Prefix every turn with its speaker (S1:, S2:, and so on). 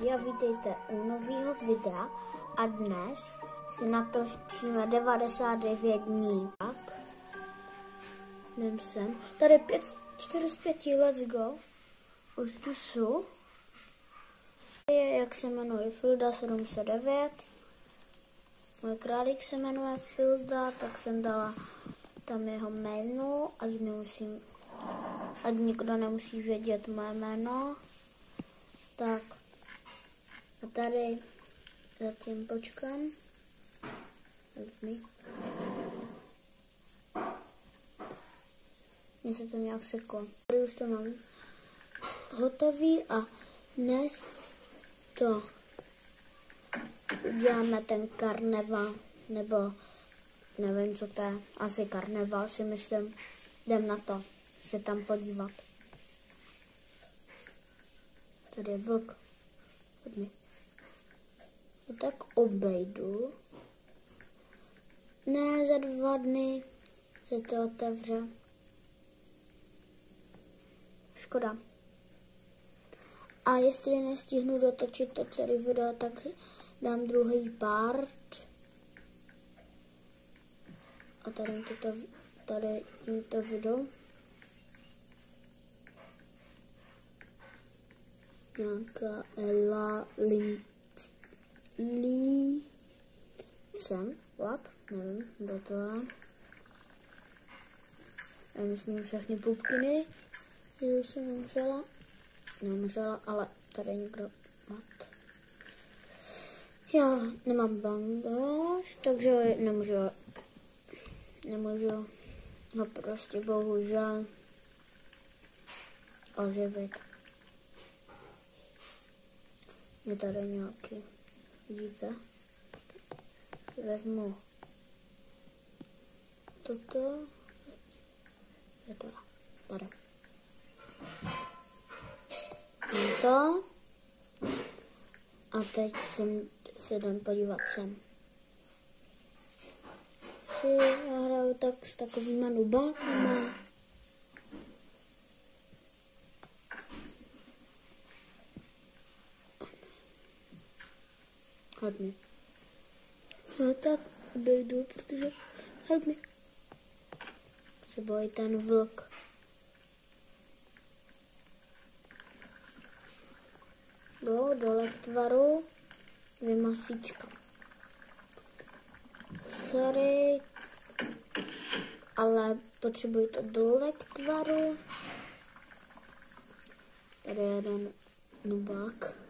S1: lidi a vítejte u nového videa a dnes si natočíme 99 dní. Tak, jdem sem. Tady 4 z 5, let's go. Už tu jsou. Je, jak se jmenuje, Filda 709. Můj králík se jmenuje Filda, tak jsem dala tam jeho jméno, ať nikdo nemusí vědět moje jméno. Tak a tady zatím počkám. Mně se to nějak seklo. Tady už to mám hotový a dnes to uděláme ten karneval, nebo nevím, co to je, asi karneval si myslím. Jdem na to, se tam podívat. Tady je vlk. Pojď. Tak obejdu. Ne, za 2 dny se to otevře. Škoda. A jestli nestihnu dotočit to celý video, tak dám druhý part. A tady tímto video. Nějaká Ela Lincem, what? Nevím, kdo to je. Já myslím všechny pupkiny, že už jsem umřela. Neumřela, ale tady někdo mat. Já nemám bandáž, takže nemůžu ho prostě bohužel oživit. Je tady nějaký, vidíte? Vezmu toto, je to tady. To. A teď se jdem podívat sem. Já hraju tak s takovýma nubákama. Help me. No tak dojdu, protože help me. Se bojí ten vlk. Dole k tvaru 2 masíčka. Sorry, ale potřebuji to dole k tvaru. Tady je jeden nubák.